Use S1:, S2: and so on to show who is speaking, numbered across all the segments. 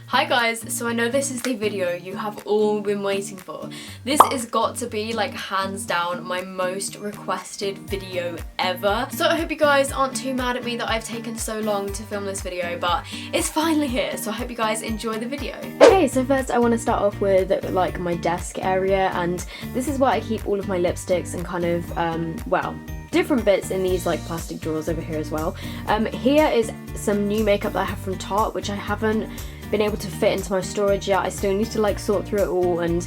S1: Hi guys, so I know this is the video you have all been waiting for. This has got to be like hands down my most requested video ever. So I hope you guys aren't too mad at me that I've taken so long to film this video, but it's finally here, so I hope you guys enjoy the video. Okay, so first I want to start off with like my desk area, and this is where I keep all of my lipsticks and kind of, well, different bits in these like plastic drawers over here as well. Here is some new makeup that I have from Tarte, which I haven't been able to fit into my storage yet. I still need to like sort through it all and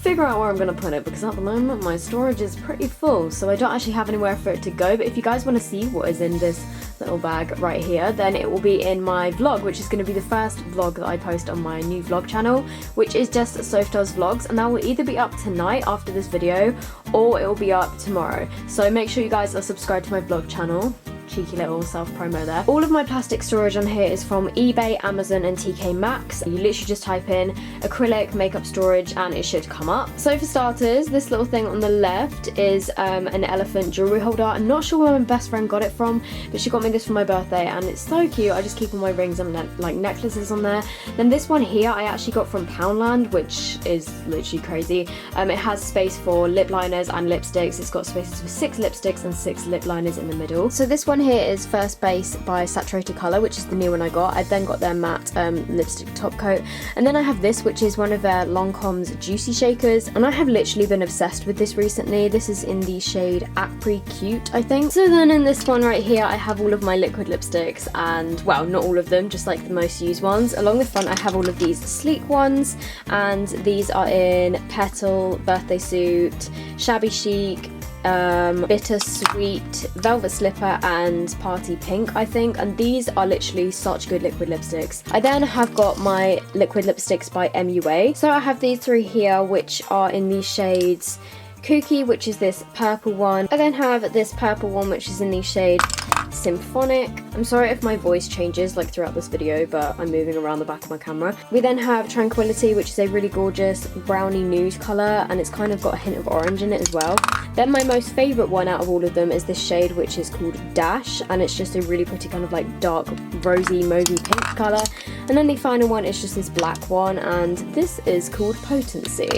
S1: figure out where I'm gonna put it, because at the moment my storage is pretty full, so I don't actually have anywhere for it to go. But if you guys want to see what is in this little bag right here, then it will be in my vlog, which is going to be the first vlog that I post on my new vlog channel, which is just sophdoesvlogs, and that will either be up tonight after this video or it will be up tomorrow. So make sure you guys are subscribed to my vlog channel. Cheeky little self-promo there. All of my plastic storage on here is from eBay, Amazon and TK Maxx. You literally just type in acrylic makeup storage and it should come up. So for starters, this little thing on the left is an elephant jewelry holder. I'm not sure where my best friend got it from, but she got me this for my birthday and it's so cute. I just keep all my rings and like necklaces on there. Then this one here I actually got from Poundland, which is literally crazy. It has space for lip liners and lipsticks. It's got spaces for 6 lipsticks and 6 lip liners in the middle. So this one here is First Base by Saturated Colour, which is the new one I got. I then got their matte lipstick top coat, and then I have this, which is one of their Lancome's Juicy Shakers, and I have literally been obsessed with this recently. This is in the shade Apri Cute, I think. So then in this one right here I have all of my liquid lipsticks, and well, not all of them, just like the most used ones. Along the front I have all of these sleek ones, and these are in Petal, Birthday Suit, Shabby Chic, Bittersweet, Velvet Slipper and Party Pink, I think, and these are literally such good liquid lipsticks. I then have got my liquid lipsticks by MUA. So I have these 3 here, which are in these shades Kooky, which is this purple one. I then have this purple one, which is in the shade Symphonic. I'm sorry if my voice changes like throughout this video, but I'm moving around the back of my camera. We then have Tranquility, which is a really gorgeous brownie nude colour, and it's kind of got a hint of orange in it as well. Then my most favourite one out of all of them is this shade, which is called Dash, and it's just a really pretty kind of like dark rosy mauvey pink colour. And then the final one is just this black one, and this is called Potency.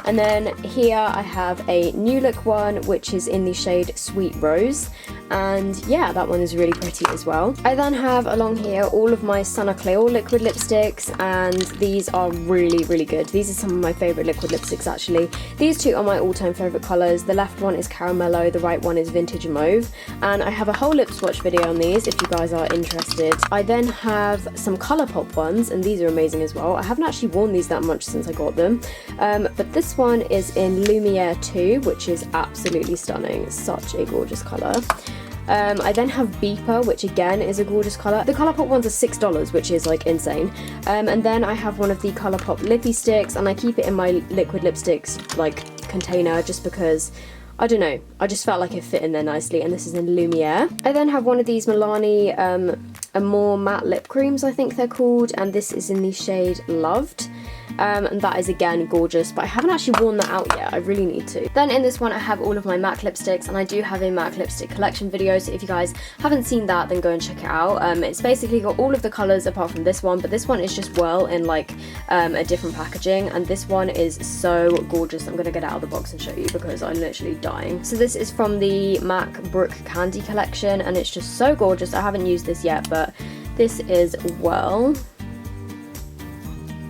S1: And then here I have a new look one, which is in the shade Sweet Rose, and yeah, that one is really pretty as well. I then have along here all of my Sunna Claore liquid lipsticks, and these are really good. These are some of my favourite liquid lipsticks actually. These 2 are my all-time favourite colours. The left one is Caramello, the right one is Vintage Mauve, and I have a whole lip swatch video on these if you guys are interested. I then have some Colourpop ones, and these are amazing as well. I haven't actually worn these that much since I got them, but this one is in Lumiere 2, which is absolutely stunning. It's such a gorgeous colour. I then have Beeper, which again is a gorgeous colour. The Colourpop ones are $6, which is like insane. And then I have one of the Colourpop Lippy Sticks, and I keep it in my liquid lipsticks like container just because, I don't know, I just felt like it fit in there nicely, and this is in Lumiere. I then have one of these Milani Amore matte lip creams, I think they're called, and this is in the shade Loved. And that is again gorgeous, but I haven't actually worn that out yet. I really need to. Then in this one I have all of my MAC lipsticks, and I do have a MAC lipstick collection video, so if you guys haven't seen that, then go and check it out. It's basically got all of the colours apart from this one, but this one is just well in like a different packaging, and this one is so gorgeous. I'm gonna get it out of the box and show you because I'm literally dying. So this is from the MAC Brook Candy collection, and it's just so gorgeous. I haven't used this yet, but this is well.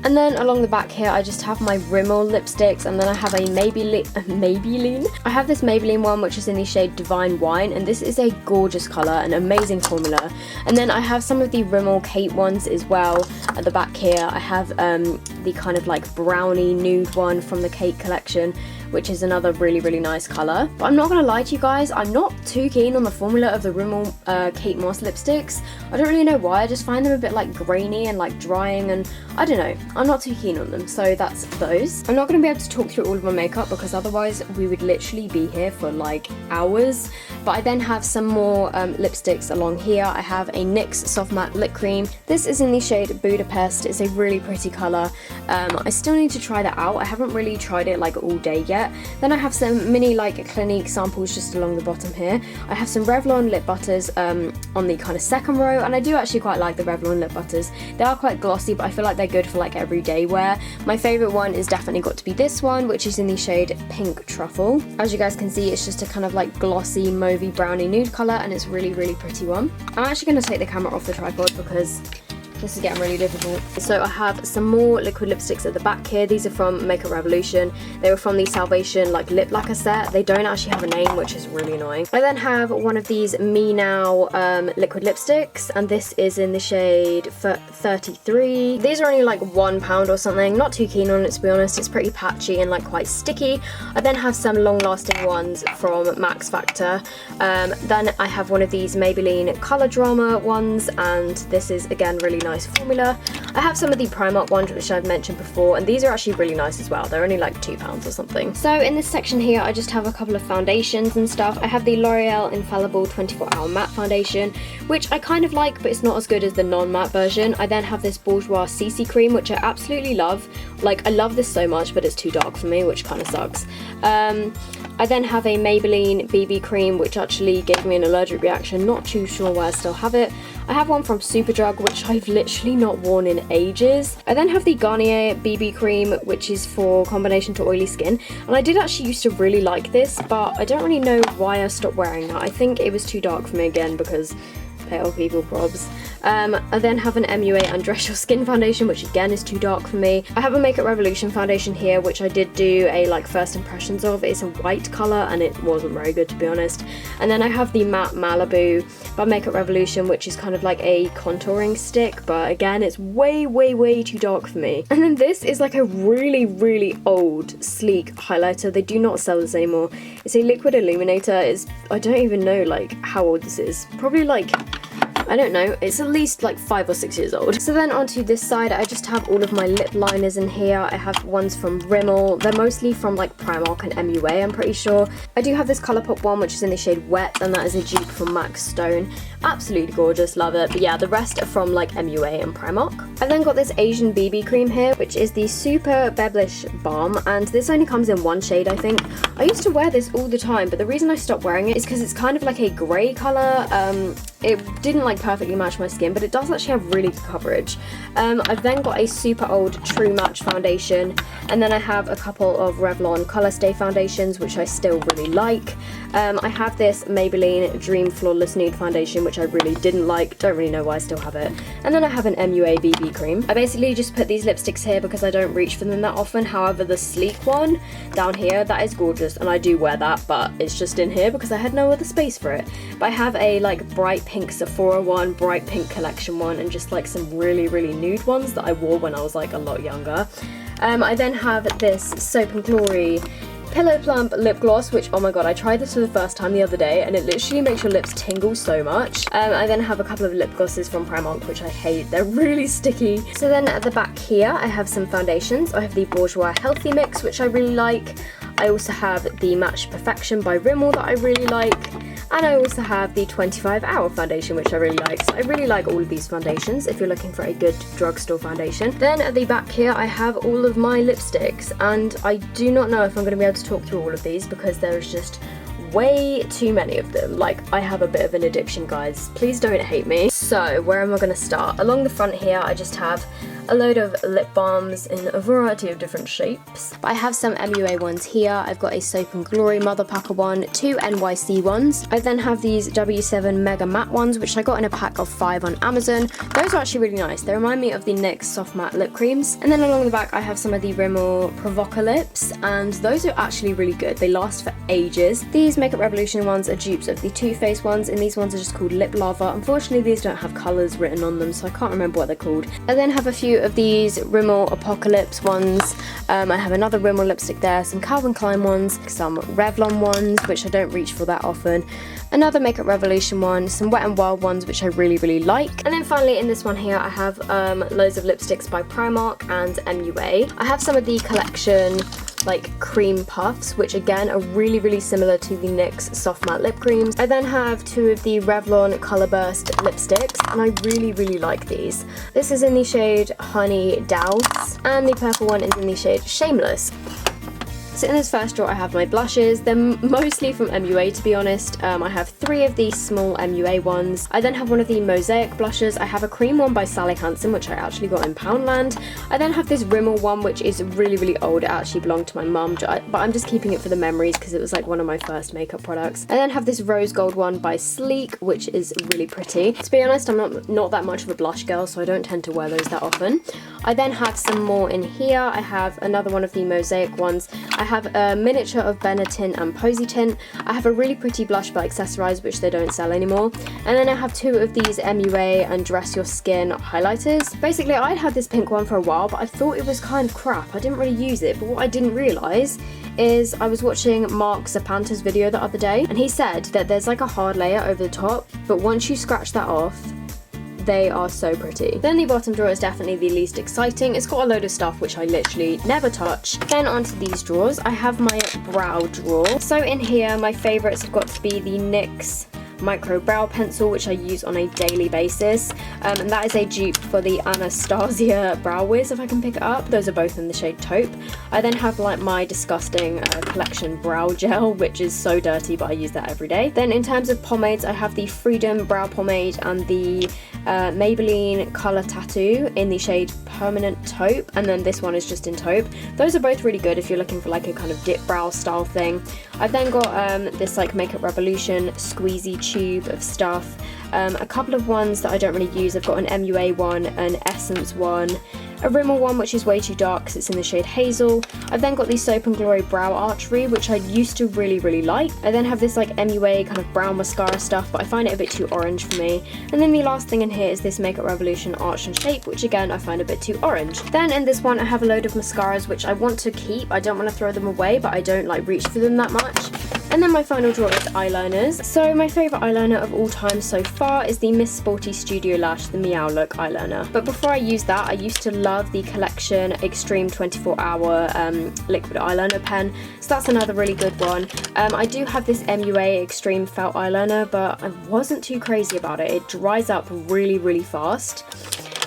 S1: And then along the back here I just have my Rimmel lipsticks, and then I have a Maybelline. I have this Maybelline one, which is in the shade Divine Wine, and this is a gorgeous colour, an amazing formula. And then I have some of the Rimmel Kate ones as well. At the back here I have the kind of like brownie nude one from the Kate collection, which is another really nice colour. But I'm not gonna lie to you guys, I'm not too keen on the formula of the Rimmel Kate Moss lipsticks. I don't really know why, I just find them a bit like grainy and like drying, and I don't know, I'm not too keen on them, so that's those. I'm not gonna be able to talk through all of my makeup because otherwise we would literally be here for like hours. But I then have some more lipsticks along here. I have a NYX Soft Matte Lip Cream. This is in the shade Budapest. It's a really pretty colour. I still need to try that out. I haven't really tried it like all day yet. get. Then I have some mini like Clinique samples just along the bottom here. I have some Revlon lip butters on the kind of second row, and I do actually quite like the Revlon lip butters. They are quite glossy, but I feel like they're good for like everyday wear. My favourite one is definitely got to be this one, which is in the shade Pink Truffle. As you guys can see, it's just a kind of like glossy mauvey brownie nude colour, and it's really pretty one. I'm actually going to take the camera off the tripod because this is getting really difficult. So I have some more liquid lipsticks at the back here. These are from Makeup Revolution. They were from the Salvation like lip lacquer set. They don't actually have a name, which is really annoying. I then have one of these Me Now liquid lipsticks, and this is in the shade 33. These are only like £1 or something. Not too keen on it, to be honest. It's pretty patchy and like quite sticky. I then have some long-lasting ones from Max Factor. Then I have one of these Maybelline Colour Drama ones, and this is again really nice formula. I have some of the Primark ones, which I've mentioned before, and these are actually really nice as well. They're only like £2 or something. So in this section here, I just have a couple of foundations and stuff. I have the L'Oreal Infallible 24-Hour Matte Foundation, which I kind of like, but it's not as good as the non-matte version. I then have this Bourjois CC cream, which I absolutely love. Like, I love this so much, but it's too dark for me, which kind of sucks. I then have a Maybelline BB cream, which actually gave me an allergic reaction. Not too sure why I still have it. I have one from Superdrug, which I've literally not worn in ages. I then have the Garnier BB cream, which is for combination to oily skin. And I did actually used to really like this, but I don't really know why I stopped wearing that. I think it was too dark for me again because pale people probs. I then have an MUA Undress Your Skin foundation, which again is too dark for me. I have a Makeup Revolution foundation here, which I did do a like first impressions of. It's a white colour and it wasn't very good, to be honest. And then I have the Matte Malibu by Makeup Revolution, which is kind of like a contouring stick, but again it's way too dark for me. And then this is like a really old sleek highlighter. They do not sell this anymore. It's a liquid illuminator. I don't even know like how old this is. Probably like, I don't know, it's at least like 5 or 6 years old. So then onto this side, I just have all of my lip liners in here. I have ones from Rimmel. They're mostly from like Primark and MUA, I'm pretty sure. I do have this Colourpop one, which is in the shade Wet, and that is a dupe from Max Stone. Absolutely gorgeous, love it. But yeah, the rest are from like MUA and Primark. I then got this Asian BB cream here, which is the Super Beblish Balm, and this only comes in one shade, I think. I used to wear this all the time, but the reason I stopped wearing it is because it's kind of like a grey colour. It didn't like perfectly match my skin, but it does actually have really good coverage. I've then got a super old True Match foundation, and then I have a couple of Revlon Colour Stay foundations, which I still really like. I have this Maybelline Dream Flawless Nude foundation, which I really didn't like, don't really know why I still have it. And then I have an MUA BB cream. I basically just put these lipsticks here because I don't reach for them that often. However, the sleek one down here, that is gorgeous, and I do wear that, but it's just in here because I had no other space for it. But I have a like bright pink Sephora one, bright pink collection one, and just like some really nude ones that I wore when I was like a lot younger. I then have this Soap & Glory Pillow Plump lip gloss, which, oh my god, I tried this for the first time the other day and it literally makes your lips tingle so much. I then have a couple of lip glosses from Primark, which I hate. They're really sticky. So then at the back here, I have some foundations. I have the Bourjois Healthy Mix, which I really like. I also have the Match Perfection by Rimmel that I really like. And I also have the 25-Hour foundation, which I really like. So I really like all of these foundations if you're looking for a good drugstore foundation. Then at the back here, I have all of my lipsticks, and I do not know if I'm going to be able to talk through all of these because there is just way too many of them. Like, I have a bit of an addiction, guys. Please don't hate me. So where am I going to start? Along the front here, I just have a load of lip balms in a variety of different shapes. But I have some MUA ones here. I've got a Soap & Glory Mother Packer one, 2 NYC ones. I then have these W7 Mega Matte ones, which I got in a pack of 5 on Amazon. Those are actually really nice. They remind me of the NYX Soft Matte Lip Creams. And then along the back, I have some of the Rimmel Provoca lips, and those are actually really good. They last for ages. These Makeup Revolution ones are dupes of the Too Faced ones, and these ones are just called Lip Lava. Unfortunately, these don't have colours written on them, so I can't remember what they're called. I then have a few of these Rimmel Apocalypse ones. I have another Rimmel lipstick there, some Calvin Klein ones, some Revlon ones, which I don't reach for that often, another Makeup Revolution one, some Wet n Wild ones, which I really like. And then finally in this one here, I have loads of lipsticks by Primark and MUA. I have some of the collection like cream puffs, which again are really similar to the NYX Soft Matte Lip Creams. I then have 2 of the Revlon Colour Burst lipsticks, and I really like these. This is in the shade Honey Douse, and the purple one is in the shade Shameless. So in this first drawer I have my blushes. They're mostly from MUA, to be honest. I have 3 of these small MUA ones. I then have one of the Mosaic blushes. I have a cream one by Sally Hansen, which I actually got in Poundland. I then have this Rimmel one, which is really old. It actually belonged to my mum, but I'm just keeping it for the memories because it was like one of my first makeup products. I then have this rose gold one by Sleek, which is really pretty. To be honest, I'm not that much of a blush girl, so I don't tend to wear those that often. I then have some more in here. I have another one of the Mosaic ones. I have a miniature of Benetint and Posy Tint. I have a really pretty blush by Accessorize, which they don't sell anymore. And then I have 2 of these MUA and Dress Your Skin highlighters. Basically, I'd had this pink one for a while, but I thought it was kind of crap. I didn't really use it, but what I didn't realise is I was watching Mark Zapanta's video the other day, and he said that there's like a hard layer over the top, but once you scratch that off, they are so pretty. Then the bottom drawer is definitely the least exciting. It's got a load of stuff which I literally never touch. Then onto these drawers, I have my brow drawer. So in here, my favourites have got to be the NYX micro brow pencil, which I use on a daily basis, and that is a dupe for the Anastasia Brow Wiz, if I can pick it up. Those are both in the shade taupe. I then have like my disgusting collection brow gel, which is so dirty, but I use that every day. Then in terms of pomades, I have the Freedom Brow Pomade and the Maybelline Colour Tattoo in the shade Permanent Taupe, and then this one is just in taupe. Those are both really good if you're looking for like a kind of dip brow style thing. I've then got this like Makeup Revolution squeezy tube of stuff. A couple of ones that I don't really use. I've got an MUA one, an Essence one, a Rimmel one which is way too dark because it's in the shade Hazel. I've then got the Soap & Glory Brow Archery, which I used to really like. I then have this like MUA kind of brown mascara stuff, but I find it a bit too orange for me. And then the last thing in here is this Makeup Revolution Arch and Shape, which again I find a bit too orange. Then in this one I have a load of mascaras which I want to keep. I don't want to throw them away, but I don't like reach for them that much. And then my final drawer is eyeliners. So my favourite eyeliner of all time so far is the Miss Sporty Studio Lash, the Meow Look eyeliner. But before I use that, I used to love the Collection Extreme 24-Hour liquid eyeliner pen. So that's another really good one. I do have this MUA Extreme Felt eyeliner, but I wasn't too crazy about it. It dries up really fast.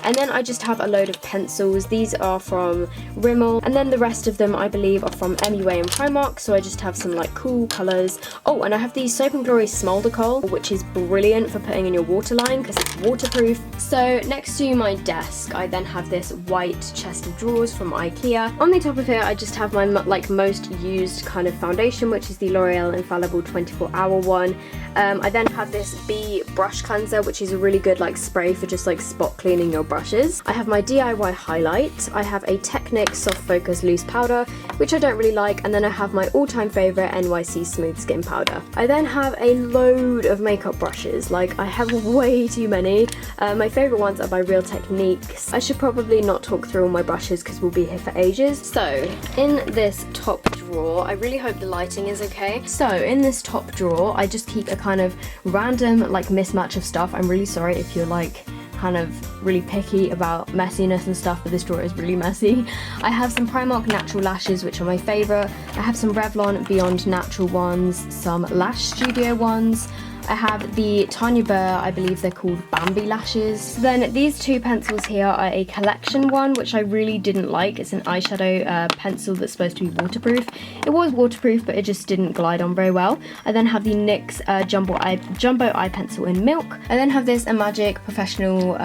S1: And then I just have a load of pencils. These are from Rimmel, and then the rest of them I believe are from MUA and Primark, so I just have some like cool colours. Oh, and I have the Soap & Glory Smolder Kohl, which is brilliant for putting in your waterline because it's waterproof. So next to my desk, I then have this white chest of drawers from IKEA. On the top of here, I just have my like most used kind of foundation, which is the L'Oreal Infallible 24-Hour one. I then have this Bee brush cleanser, which is a really good like spray for just like spot cleaning your brushes. I have my DIY highlight. I have a Technic Soft Focus Loose Powder, which I don't really like, and then I have my all-time favourite NYC Smooth Skin Powder. I then have a load of makeup brushes. Like, I have way too many. My favourite ones are by Real Techniques. I should probably not talk through all my brushes because we'll be here for ages. So, in this top drawer, I really hope the lighting is okay. So, in this top drawer, I just keep a kind of random like mismatch of stuff. I'm really sorry if you're like kind of really picky about messiness and stuff, but this drawer is really messy. I have some Primark natural lashes, which are my favourite. I have some Revlon Beyond natural ones, some Lash Studio ones. I have the Tanya Burr, I believe they're called Bambi lashes. So then these two pencils here are a collection one, which I really didn't like. It's an eyeshadow pencil that's supposed to be waterproof. It was waterproof, but it just didn't glide on very well. I then have the NYX Jumbo Eye Pencil in Milk. I then have this Magic Professional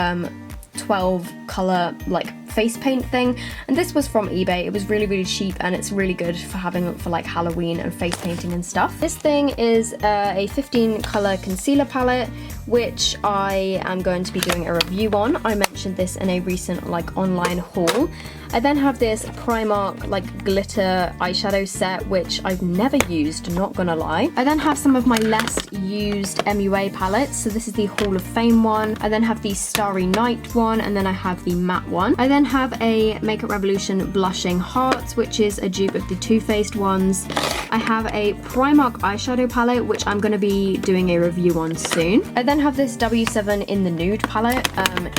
S1: 12 colour like face paint thing, and this was from eBay. It was really cheap, and it's really good for having for like Halloween and face painting and stuff. This thing is a 15 colour concealer palette, which I am going to be doing a review on. I mentioned this in a recent like online haul. I then have this Primark like glitter eyeshadow set, which I've never used, not gonna lie. I then have some of my less used MUA palettes. So this is the Hall of Fame one. I then have the Starry Night one, and then I have the matte one. I then have a Makeup Revolution Blushing Hearts, which is a dupe of the Too Faced ones. I have a Primark eyeshadow palette, which I'm going to be doing a review on soon. I then have this W7 in the Nude palette,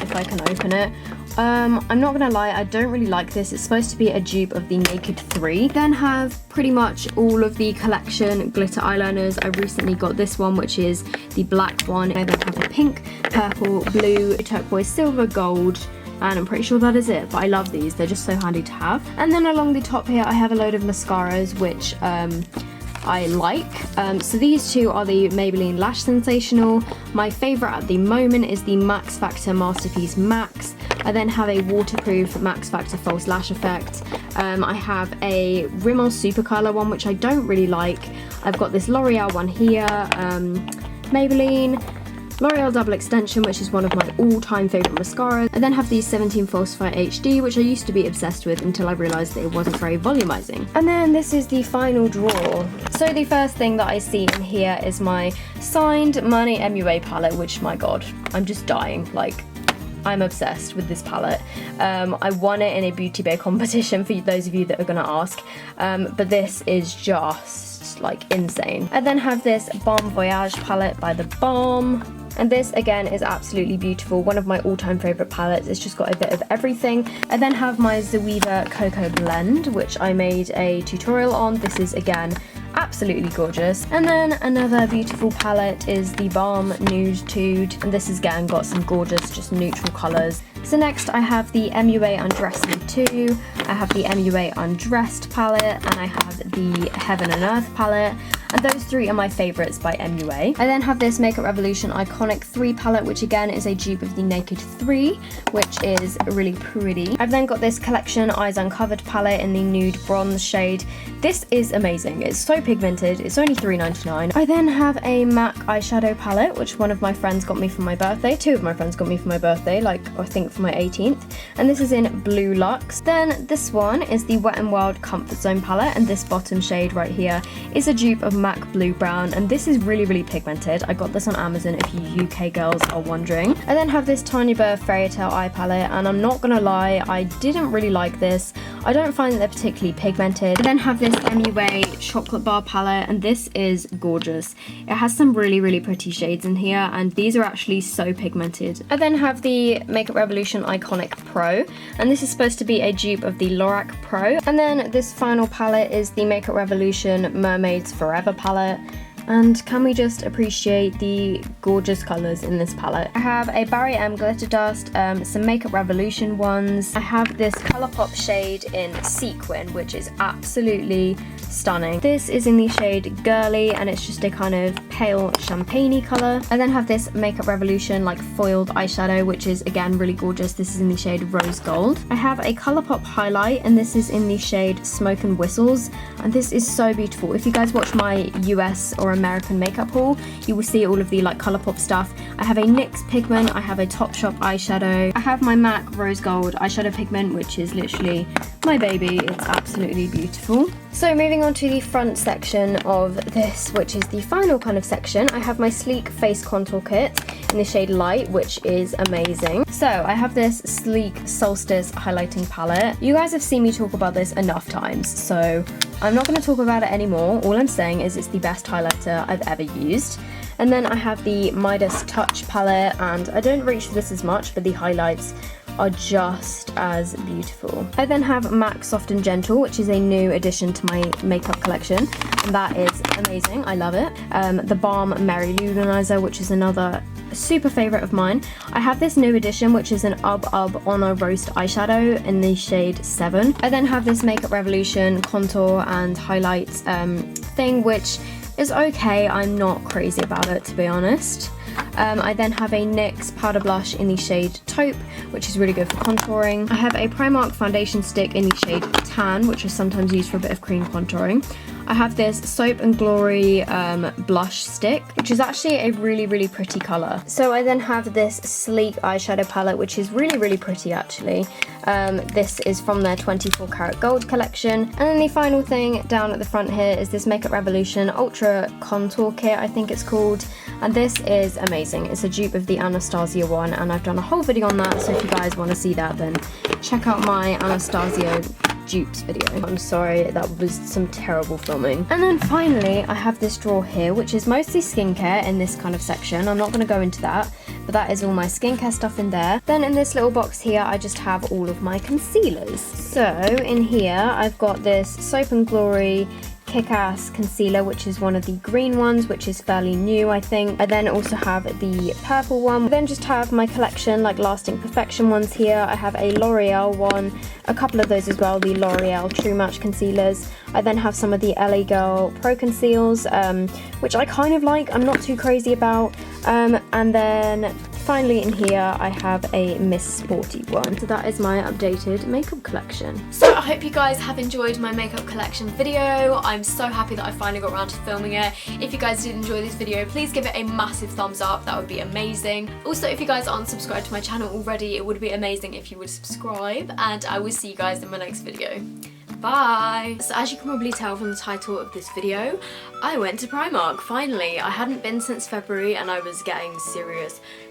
S1: if I can open it. I'm not gonna lie, I don't really like this. It's supposed to be a dupe of the Naked 3. Then have pretty much all of the collection glitter eyeliners. I recently got this one, which is the black one. I then have a pink, purple, blue, turquoise, silver, gold, and I'm pretty sure that is it, but I love these. They're just so handy to have. And then along the top here I have a load of mascaras, which I like. So these two are the Maybelline Lash Sensational. My favourite at the moment is the Max Factor Masterpiece Max. I then have a waterproof Max Factor False Lash Effect. I have a Rimmel Super Curler one, which I don't really like. I've got this L'Oreal one here, Maybelline, L'Oreal Double Extension, which is one of my all-time favourite mascaras. I then have the 17 Falsifier HD, which I used to be obsessed with until I realised that it wasn't very volumizing. And then this is the final drawer. So the first thing that I see in here is my signed Money MUA palette, which, my god, I'm just dying. Like, I'm obsessed with this palette. I won it in a Beauty Bay competition, for those of you that are gonna ask, but this is just like insane. I then have this Balm Voyage palette by The Balm, and this again is absolutely beautiful, one of my all-time favourite palettes. It's just got a bit of everything. I then have my Zoeva Cocoa Blend, which I made a tutorial on. This is again absolutely gorgeous. And then another beautiful palette is the Balm Nude Tude, and this has again got some gorgeous just neutral colours. So next I have the MUA Undress Me 2, I have the MUA Undressed palette, and I have the Heaven and Earth palette. And those three are my favourites by MUA. I then have this Makeup Revolution Iconic 3 palette, which again is a dupe of the Naked 3, which is really pretty. I've then got this Collection Eyes Uncovered palette in the Nude Bronze shade. This is amazing. It's so pigmented. It's only $3.99. I then have a MAC eyeshadow palette, which one of my friends got me for my birthday. Two of my friends got me for my birthday, like I think for my 18th. And this is in Blue Luxe. Then this one is the Wet n Wild Comfort Zone palette, and this bottom shade right here is a dupe of MAC Blue Brown, and this is really, really pigmented. I got this on Amazon if you UK girls are wondering. I then have this Tanya Burr Fairy Tale eye palette, and I'm not gonna lie, I didn't really like this. I don't find that they're particularly pigmented. I then have this MUA Chocolate Bar palette, and this is gorgeous. It has some really, really pretty shades in here, and these are actually so pigmented. I then have the Makeup Revolution Iconic Pro, and this is supposed to be a dupe of the Lorac Pro. And then this final palette is the Makeup Revolution Mermaids Forever palette. And can we just appreciate the gorgeous colours in this palette? I have a Barry M Glitter Dust, some Makeup Revolution ones. I have this Colourpop shade in Sequin, which is absolutely stunning. This is in the shade Girly, and it's just a kind of pale champagne-y colour. I then have this Makeup Revolution like foiled eyeshadow, which is again really gorgeous. This is in the shade Rose Gold. I have a Colourpop highlight, and this is in the shade Smoke and Whistles, and this is so beautiful. If you guys watch my US or American makeup haul, you will see all of the like Colourpop stuff. I have a NYX pigment, I have a Topshop eyeshadow, I have my MAC Rose Gold eyeshadow pigment, which is literally my baby. It's absolutely beautiful. So moving on to the front section of this, which is the final kind of section, I have my Sleek Face Contour Kit in the shade Light, which is amazing. So I have this Sleek Solstice highlighting palette. You guys have seen me talk about this enough times, so I'm not going to talk about it anymore. All I'm saying is it's the best highlighter I've ever used. And then I have the Midas Touch palette, and I don't reach for this as much, but the highlights are just as beautiful. I then have MAC Soft and Gentle, which is a new addition to my makeup collection, and that is amazing. I love it. The Balm Mary Lou Luminizer, which is another super favourite of mine. I have this new edition, which is an Honor Roast eyeshadow in the shade 7. I then have this Makeup Revolution contour and highlights thing, which is okay. I'm not crazy about it, to be honest. I then have a NYX powder blush in the shade Taupe, which is really good for contouring. I have a Primark foundation stick in the shade Tan, which is sometimes used for a bit of cream contouring. I have this Soap and Glory blush stick, which is actually a really, really pretty colour. So I then have this Sleek eyeshadow palette, which is really, really pretty actually. This is from their 24 Karat Gold collection. And then the final thing down at the front here is this Makeup Revolution Ultra Contour Kit, I think it's called. And this is amazing. It's a dupe of the Anastasia one, and I've done a whole video on that, so if you guys want to see that, then check out my Anastasia dupes video. I'm sorry, that was some terrible filming. And then finally, I have this drawer here, which is mostly skincare in this kind of section. I'm not going to go into that, but that is all my skincare stuff in there. Then in this little box here, I just have all of my concealers. So in here, I've got this Soap and Glory
S2: Kick-Ass concealer, which is one of the green ones, which is fairly new, I think. I then also have the purple one. I then just have my collection, like Lasting Perfection ones here. I have a L'Oreal one, a couple of those as well, the L'Oreal True Match concealers. I then have some of the LA Girl Pro Conceals, which I kind of like, I'm not too crazy about. And then finally in here I have a Miss Sporty one. So that is my updated makeup collection.
S1: So I hope you guys have enjoyed my makeup collection video. I'm so happy that I finally got around to filming it. If you guys did enjoy this video, please give it a massive thumbs up, that would be amazing. Also, if you guys aren't subscribed to my channel already, it would be amazing if you would subscribe, and I will see you guys in my next video. Bye! So as you can probably tell from the title of this video, I went to Primark, finally. I hadn't been since February and I was getting serious